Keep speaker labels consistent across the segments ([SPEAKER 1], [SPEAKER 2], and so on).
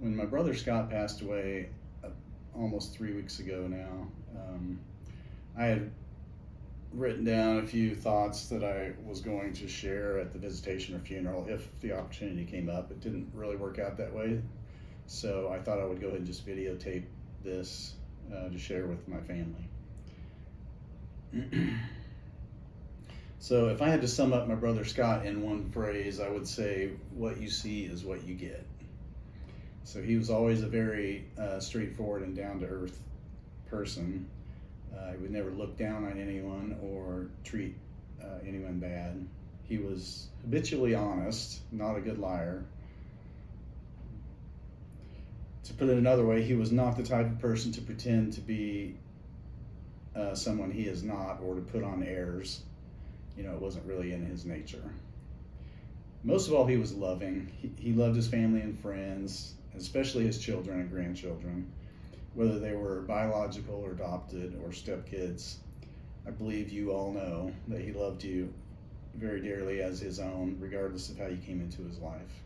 [SPEAKER 1] when my brother Scott passed away almost 3 weeks ago now, I had written down a few thoughts that I was going to share at the visitation or funeral if the opportunity came up. It didn't really work out that way, so I thought I would go ahead and just videotape this to share with my family. So if I had to sum up my brother Scott in one phrase, I would say, what you see is what you get. So he was always a very straightforward and down-to-earth person. He would never look down on anyone or treat anyone bad. He was habitually honest, not a good liar. To put it another way, he was not the type of person to pretend to be someone he is not, or to put on airs. It wasn't really in his nature. Most of all, he was loving. He loved his family and friends, especially his children and grandchildren, whether they were biological or adopted or stepkids. I believe you all know that he loved you very dearly as his own, regardless of how you came into his life.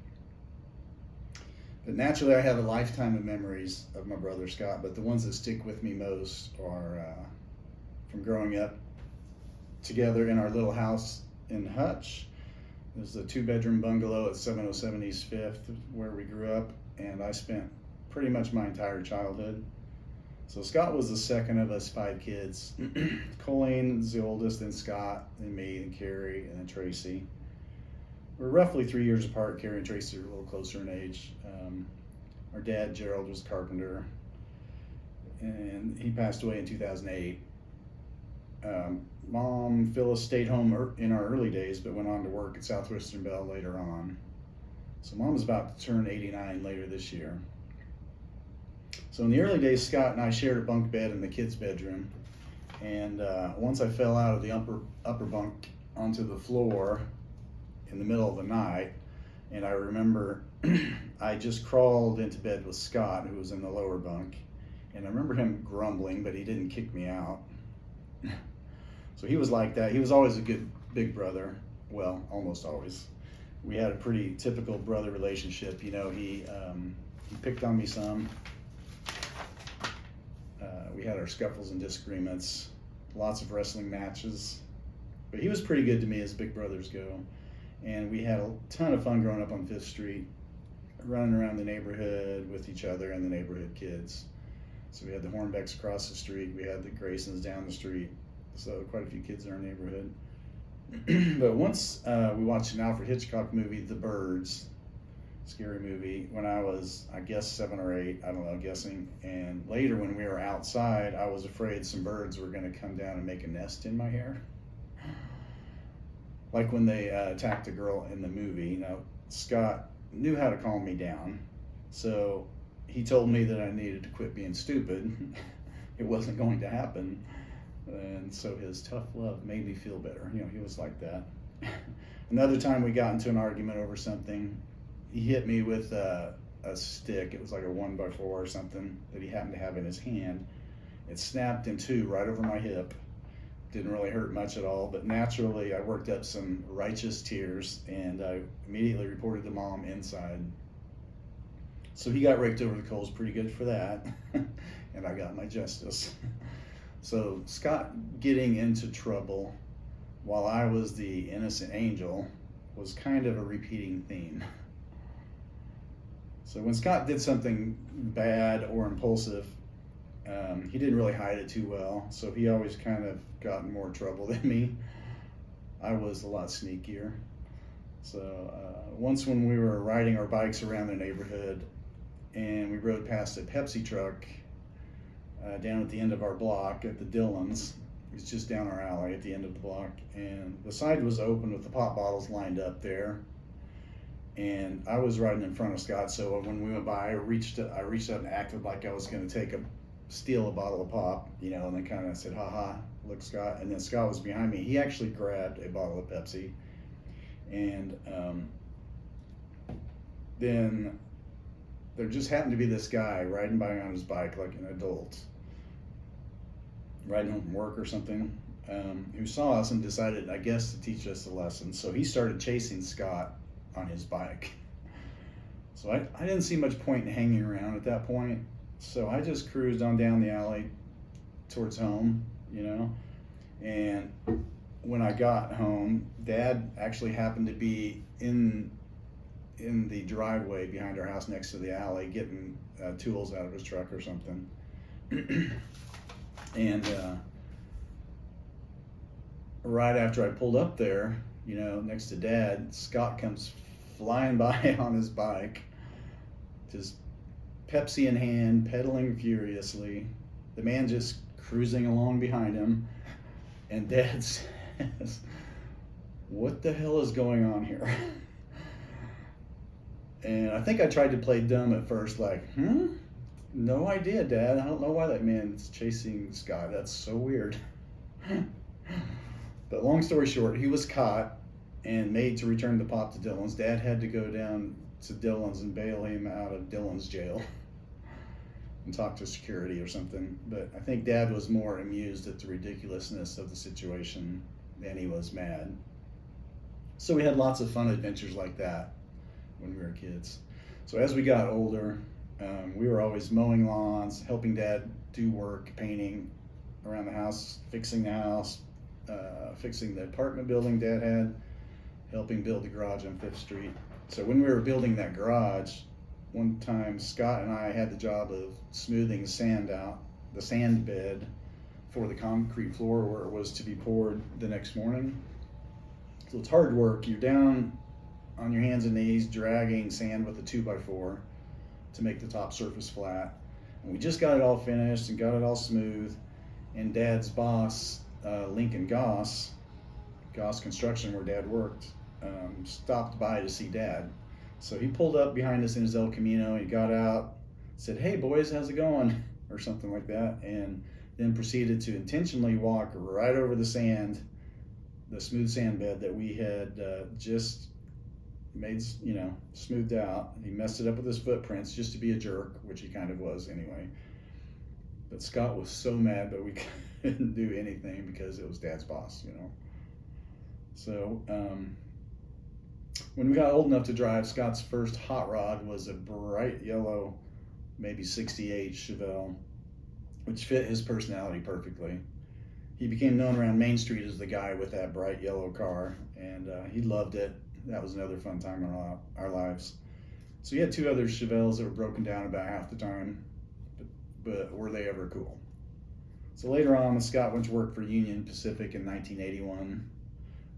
[SPEAKER 1] But naturally, I have a lifetime of memories of my brother Scott, but the ones that stick with me most are from growing up together in our little house in Hutch. It was a 2-bedroom bungalow at 707 East 5th where we grew up, and I spent pretty much my entire childhood. So Scott was the second of us 5 kids. Colleen is the oldest, then Scott, then me, and Carrie, and then Tracy. We're roughly 3 years apart. Carrie and Tracy are a little closer in age. Our dad, Gerald, was a carpenter, and he passed away in 2008. Mom, Phyllis, stayed home in our early days, but went on to work at Southwestern Bell later on. So Mom is about to turn 89 later this year. So in the early days, Scott and I shared a bunk bed in the kids' bedroom, and once I fell out of the upper bunk onto the floor in the middle of the night, and I remember I just crawled into bed with Scott, who was in the lower bunk, and I remember him grumbling, but he didn't kick me out. So he was like that. He was always a good big brother. Well, almost always. We had a pretty typical brother relationship. He picked on me some. We had our scuffles and disagreements, lots of wrestling matches, but he was pretty good to me as big brothers go. And we had a ton of fun growing up on 5th Street, running around the neighborhood with each other and the neighborhood kids. So we had the Hornbecks across the street, we had the Graysons down the street, so quite a few kids in our neighborhood. But once we watched an Alfred Hitchcock movie, The Birds, scary movie, when I was, I guess, 7 or 8, I don't know, guessing. And later when we were outside, I was afraid some birds were going to come down and make a nest in my hair. Like when they attacked a girl in the movie. Now, Scott knew how to calm me down, so he told me that I needed to quit being stupid. It wasn't going to happen. And so his tough love made me feel better. He was like that. Another time we got into an argument over something. He hit me with a stick. It was like a 1x4 or something that he happened to have in his hand. It snapped in two right over my hip. Didn't really hurt much at all, but naturally I worked up some righteous tears, and I immediately reported to Mom inside. So he got raked over the coals pretty good for that, and I got my justice. So Scott getting into trouble while I was the innocent angel was kind of a repeating theme. So when Scott did something bad or impulsive, he didn't really hide it too well, so he always kind of got in more trouble than me. I was a lot sneakier. So once when we were riding our bikes around the neighborhood and we rode past a Pepsi truck down at the end of our block at the Dillons. It's just down our alley at the end of the block, and the side was open with the pop bottles lined up there. And I was riding in front of Scott, so when we went by, I reached up and acted like I was going to steal a bottle of pop, and then kind of said, "Ha, look, Scott." And then Scott was behind me. He actually grabbed a bottle of Pepsi, and then there just happened to be this guy riding by on his bike like an adult, riding home from work or something, who saw us and decided, I guess, to teach us a lesson. So he started chasing Scott on his bike. So I didn't see much point in hanging around at that point. So I just cruised on down the alley towards home, you know. And when I got home, Dad actually happened to be in the driveway behind our house next to the alley getting tools out of his truck or something. And right after I pulled up there, you know, next to Dad, Scott comes flying by on his bike, just Pepsi in hand, pedaling furiously. The man just cruising along behind him. And Dad says, "What the hell is going on here?" And I think I tried to play dumb at first, like, no idea, Dad. I don't know why that man's chasing Scott. That's so weird. But long story short, he was caught and made to return the pop to Dillon's. Dad had to go down to Dillon's and bail him out of Dillon's jail and talk to security or something. But I think Dad was more amused at the ridiculousness of the situation than he was mad. So we had lots of fun adventures like that when we were kids. So as we got older, we were always mowing lawns, helping Dad do work, painting around the house, fixing the house, fixing the apartment building Dad had, helping build the garage on 5th Street. So when we were building that garage, one time Scott and I had the job of smoothing sand out, the sand bed for the concrete floor where it was to be poured the next morning. So it's hard work. You're down on your hands and knees dragging sand with a 2x4 to make the top surface flat. And we just got it all finished and got it all smooth. And Dad's boss, Lincoln Goss Construction, where Dad worked, stopped by to see Dad. So he pulled up behind us in his El Camino. He got out, said, "Hey boys, how's it going?" or something like that, and then proceeded to intentionally walk right over the sand, the smooth sand bed that we had just made, you know, smoothed out. He messed it up with his footprints just to be a jerk, which he kind of was anyway. But Scott was so mad, but we couldn't do anything because it was Dad's boss, you know. So when we got old enough to drive, Scott's first hot rod was a bright yellow, maybe 68 Chevelle, which fit his personality perfectly. He became known around Main Street as the guy with that bright yellow car, and he loved it. That was another fun time in our lives. So he had 2 other Chevelles that were broken down about half the time, but were they ever cool? So later on, Scott went to work for Union Pacific in 1981.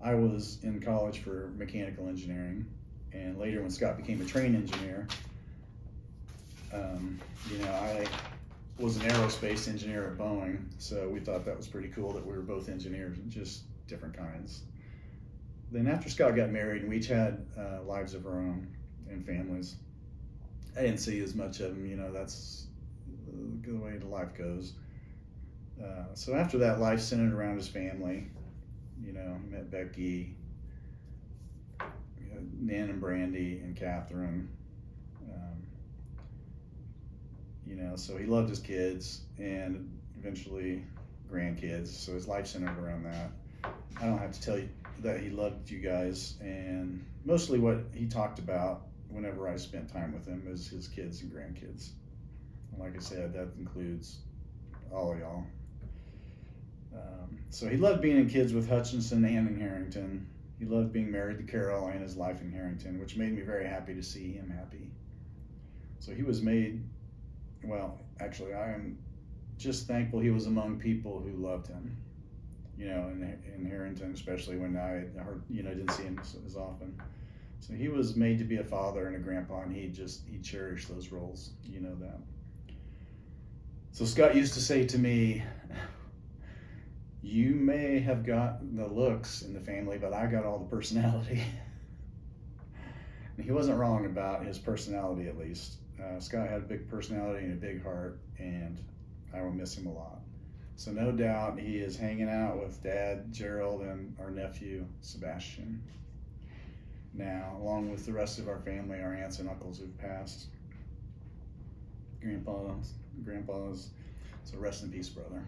[SPEAKER 1] I was in college for mechanical engineering, and later when Scott became a train engineer, you know, I was an aerospace engineer at Boeing, so we thought that was pretty cool that we were both engineers, just different kinds. Then after Scott got married, and we each had lives of our own and families, I didn't see as much of him, you know, that's the way the life goes. So after that, life centered around his family. You know, he met Becky, Nan and Brandy and Catherine. You know, so he loved his kids and eventually grandkids. So his life centered around that. I don't have to tell you that he loved you guys, and mostly what he talked about whenever I spent time with him is his kids and grandkids. And like I said, that includes all of y'all. So he loved being in kids with Hutchinson and in Harrington. He loved being married to Carol and his life in Harrington, which made me very happy to see him happy. So he was made, well, actually, I am just thankful he was among people who loved him. You know, in Harrington, especially when I heard, you know, didn't see him as often. So he was made to be a father and a grandpa, and he cherished those roles. You know that. So Scott used to say to me, "You may have got the looks in the family, but I got all the personality." And he wasn't wrong about his personality, at least. Scott had a big personality and a big heart, and I will miss him a lot. So no doubt he is hanging out with Dad, Gerald, and our nephew, Sebastian. Now, along with the rest of our family, our aunts and uncles who've passed. Grandpas. So rest in peace, brother.